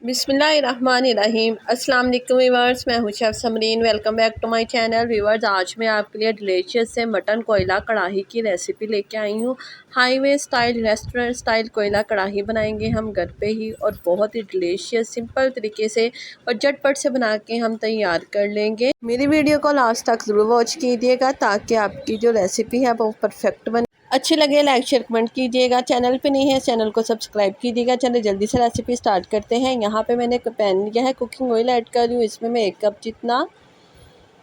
बिस्मिल्लाहिर्रहमानिर्रहीम। अस्सलाम वालेकुम व्यूअर्स, मैं हूं chef Samreen. Welcome back to my channel. Viewers, आज मैं आपके लिए डिलीशियस से मटन कोयला कढ़ाई की रेसिपी लेके आई हूं। हाईवे स्टाइल, रेस्टोरेंट स्टाइल कोयला कढ़ाई बनाएंगे हम घर पे ही, और बहुत ही डिलीशियस सिंपल तरीके से और झटपट से बना के हम तैयार कर लेंगे। मेरी वीडियो को लास्ट तक ज़रूर वॉच कीजिएगा ताकि आपकी जो रेसिपी है वो परफेक्ट बने। अच्छी लगे लाइक शेयर कमेंट कीजिएगा। चैनल पे नहीं है चैनल को सब्सक्राइब कीजिएगा। चलिए जल्दी से रेसिपी स्टार्ट करते हैं। यहाँ पे मैंने पैन लिया है, कुकिंग ऑयल ऐड कर रही हूँ। इसमें मैं 1 कप जितना,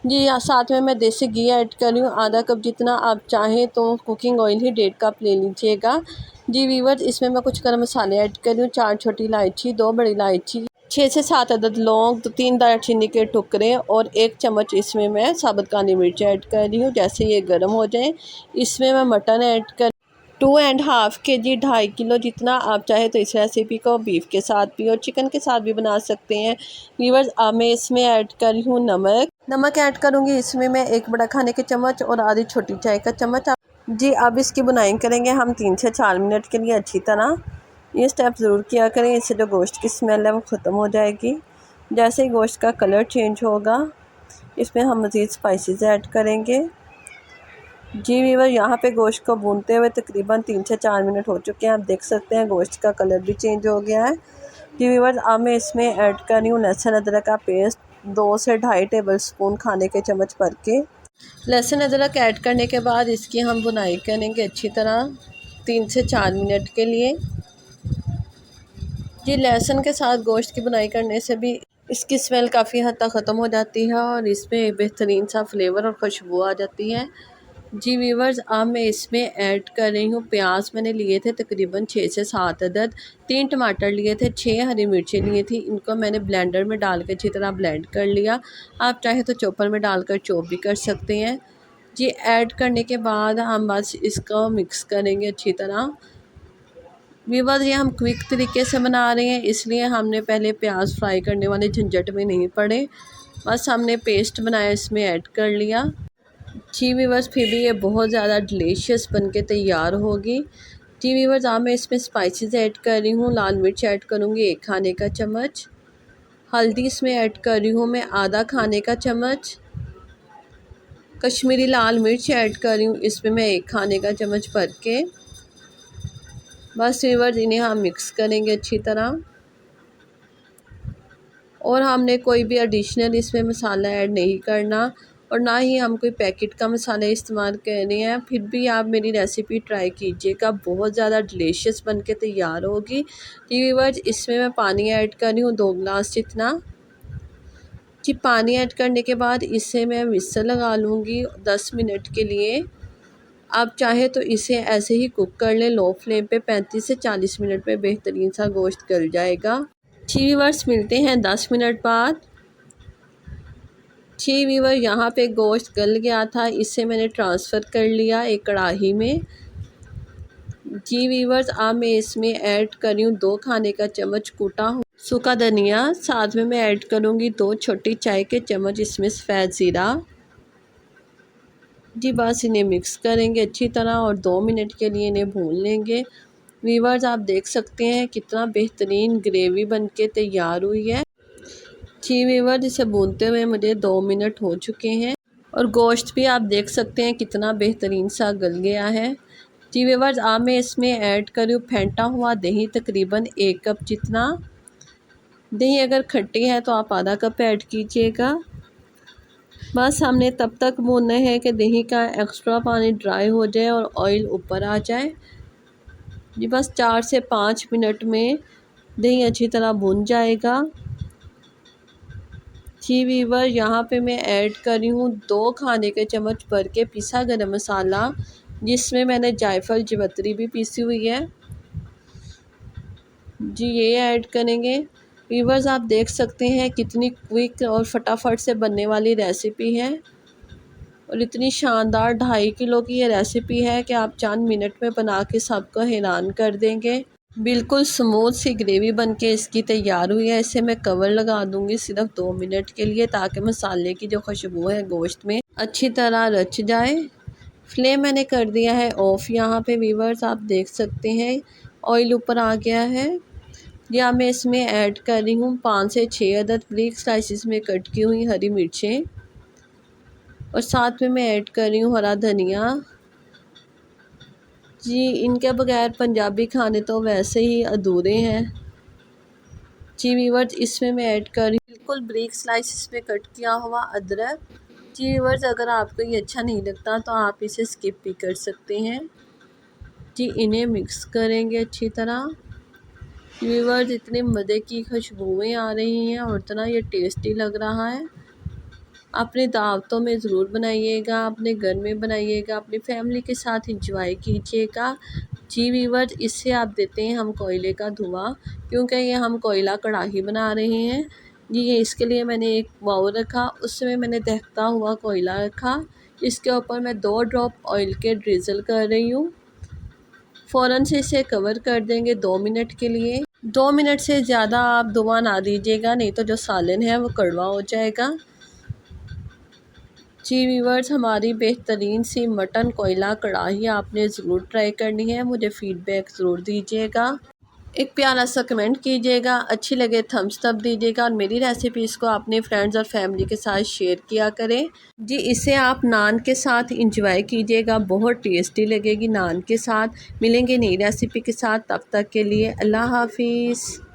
जी साथ में मैं देसी घी ऐड कर रही हूँ आधा कप जितना। आप चाहें तो कुकिंग ऑयल ही 1.5 कप ले लीजिएगा। जी व्यूअर्स, इसमें मैं कुछ गर्म मसाले ऐड कर रही हूँ। 4 छोटी इलायची, 2 बड़ी इलायची, 6 से 7 अदद लौंग, 3 दालचीनी के टुकड़े और 1 चम्मच इसमें मैं साबुत काली मिर्च ऐड कर रही हूँ। जैसे ये गर्म हो जाए इसमें मैं मटन ऐड कर 2.5 kg, 2.5 किलो जितना। आप चाहे तो इस रेसिपी को बीफ के साथ भी और चिकन के साथ भी बना सकते हैं। व्यूअर्स, अब मैं इसमें ऐड कर रही हूँ नमक ऐड करूँगी इसमें मैं 1 बड़ा खाने के चम्मच और आधी छोटी चाय का चम्मच। जी अब इसकी बुनाई करेंगे हम 3 से 4 मिनट के लिए अच्छी तरह। ये स्टेप ज़रूर किया करें, इससे जो गोश्त की स्मेल है वो ख़त्म हो जाएगी। जैसे ही गोश्त का कलर चेंज होगा इसमें हम मज़ीद स्पाइसेस ऐड करेंगे। जी व्यूअर, यहाँ पे गोश्त को भूनते हुए तकरीबन 3 से 4 मिनट हो चुके हैं। आप देख सकते हैं गोश्त का कलर भी चेंज हो गया है। जी व्यूअर, अब मैं इसमें ऐड कर रही हूँ लहसुन अदरक का पेस्ट, 2 से 2.5 टेबल स्पून खाने के चम्मच भर के। लहसुन अदरक ऐड करने के बाद इसकी हम बुनाई करेंगे अच्छी तरह 3 से 4 मिनट के लिए। जी लहसुन के साथ गोश्त की बुनाई करने से भी इसकी स्मेल काफ़ी हद तक ख़त्म हो जाती है और इसमें बेहतरीन सा फ्लेवर और खुशबू आ जाती है। जी व्यूअर्स, अब मैं इसमें ऐड कर रही हूँ प्याज। मैंने लिए थे तकरीबन 6 से 7 अदद, 3 टमाटर लिए थे, 6 हरी मिर्चें लिए थी। इनको मैंने ब्लेंडर में डाल के अच्छी तरह ब्लेंड कर लिया। आप चाहे तो चॉपर में डालकर चॉप भी कर सकते हैं। जी ऐड करने के बाद हम बस इसको मिक्स करेंगे अच्छी तरह। व्यूअर्स, ये हम क्विक तरीके से बना रहे हैं इसलिए हमने पहले प्याज फ्राई करने वाले झंझट में नहीं पड़े। बस हमने पेस्ट बनाया इसमें ऐड कर लिया। जी व्यूअर्स, फिर भी ये बहुत ज़्यादा डिलीशियस बनके तैयार होगी। जी व्यूअर्स, अब मैं इसमें स्पाइसेस ऐड कर रही हूँ। लाल मिर्च ऐड करूँगी 1 खाने का चम्मच, हल्दी इसमें ऐड कर रही हूँ मैं आधा खाने का चम्मच, कश्मीरी लाल मिर्च ऐड कर रही हूँ इसमें मैं 1 खाने का चम्मच भर के। बस व्यूअर्स, इन्हें हम मिक्स करेंगे अच्छी तरह और हमने कोई भी एडिशनल इसमें मसाला ऐड नहीं करना और ना ही हम कोई पैकेट का मसाला इस्तेमाल कर रहे हैं। फिर भी आप मेरी रेसिपी ट्राई कीजिएगा, बहुत ज़्यादा डिलीशियस बनके तैयार होगी। जी व्यूअर्स, इसमें मैं पानी ऐड कर रही हूँ 2 गिलास जितना। जी पानी ऐड करने के बाद इसे मैं विसल लगा लूँगी 10 मिनट के लिए। आप चाहे तो इसे ऐसे ही कुक कर लें लो फ्लेम पे, 35 से 40 मिनट में बेहतरीन सा गोश्त गल जाएगा। जी व्यूअर्स, मिलते हैं 10 मिनट बाद। जी व्यूअर, यहाँ पे गोश्त गल गया था, इसे मैंने ट्रांसफ़र कर लिया एक कढ़ाई में। जी व्यूअर्स, अब मैं इसमें ऐड कर रही हूँ 2 खाने का चम्मच कूटा हुआ सूखा धनिया। साथ में मैं ऐड करूँगी 2 छोटी चाय के चम्मच इसमें सफ़ेद ज़ीरा। जी बस इन्हें मिक्स करेंगे अच्छी तरह और 2 मिनट के लिए इन्हें भून लेंगे। व्यूअर्स, आप देख सकते हैं कितना बेहतरीन ग्रेवी बनके तैयार हुई है। जी व्यूअर्स, इसे भूनते हुए मुझे 2 मिनट हो चुके हैं और गोश्त भी आप देख सकते हैं कितना बेहतरीन सा गल गया है। जी व्यूअर्स, अब मैं इसमें ऐड कर रही हूँ फेंटा हुआ दही, तकरीबन 1 कप जितना। दही अगर खट्टी है तो आप आधा कप ऐड कीजिएगा। बस हमने तब तक भूनना है कि दही का एक्स्ट्रा पानी ड्राई हो जाए और ऑयल ऊपर आ जाए। जी बस 4 से 5 मिनट में दही अच्छी तरह भुन जाएगा। जी व्यूअर, यहाँ पे मैं ऐड कर रही हूँ 2 खाने के चम्मच भर के पिसा गरम मसाला, जिसमें मैंने जायफल जवित्री भी पीसी हुई है। जी ये ऐड करेंगे। व्यूअर्स, आप देख सकते हैं कितनी क्विक और फटाफट से बनने वाली रेसिपी है और इतनी शानदार 2.5 किलो की ये रेसिपी है कि आप चंद मिनट में बना के सबको हैरान कर देंगे। बिल्कुल स्मूथ सी ग्रेवी बनके इसकी तैयार हुई है। इसे मैं कवर लगा दूंगी सिर्फ 2 मिनट के लिए ताकि मसाले की जो खुशबू है गोश्त में अच्छी तरह रच जाए। फ्लेम मैंने कर दिया है ऑफ़। यहाँ पे व्यूअर्स, आप देख सकते हैं ऑयल ऊपर आ गया है। जी अब मैं इसमें ऐड कर रही हूँ 5 से 6 अदद बारीक स्लाइसिस में कट की हुई हरी मिर्चें और साथ में मैं ऐड कर रही हूँ हरा धनिया। जी इनके बगैर पंजाबी खाने तो वैसे ही अधूरे हैं। जी व्यूअर्स इसमें मैं ऐड कर रही हूँ बिल्कुल बारीक स्लाइसिस में कट किया हुआ अदरक। जी व्यूअर्स अगर आपको ये अच्छा नहीं लगता तो आप इसे स्किप भी कर सकते हैं। जी इन्हें मिक्स करेंगे अच्छी तरह। व्यूअर्स इतने मज़े की खुशबुएं आ रही हैं और इतना ये टेस्टी लग रहा है। अपनी दावतों में ज़रूर बनाइएगा, अपने घर में बनाइएगा, अपनी फैमिली के साथ इंजॉय कीजिएगा। जी व्यूअर्स इससे आप देते हैं हम कोयले का धुआं, क्योंकि ये हम कोयला कढ़ाई बना रहे हैं। जी ये इसके लिए मैंने एक बाउल रखा, उसमें मैंने दहकता हुआ कोयला रखा। इसके ऊपर मैं 2 ड्रॉप ऑयल के ड्रिज़ल कर रही हूँ। फ़ौरन से इसे कवर कर देंगे 2 मिनट के लिए। 2 मिनट से ज़्यादा आप धुआं ना दीजिएगा, नहीं तो जो सालन है वो कड़वा हो जाएगा। जी व्यूअर्स हमारी बेहतरीन सी मटन कोयला कढ़ाई आपने ज़रूर ट्राई करनी है। मुझे फ़ीडबैक ज़रूर दीजिएगा, एक प्यारा सा कमेंट कीजिएगा, अच्छी लगे थम्स अप दीजिएगा और मेरी रेसिपीज़ को अपने फ्रेंड्स और फैमिली के साथ शेयर किया करें। जी इसे आप नान के साथ इंजॉय कीजिएगा, बहुत टेस्टी लगेगी नान के साथ। मिलेंगे नई रेसिपी के साथ, तब तक के लिए अल्लाह हाफिज़।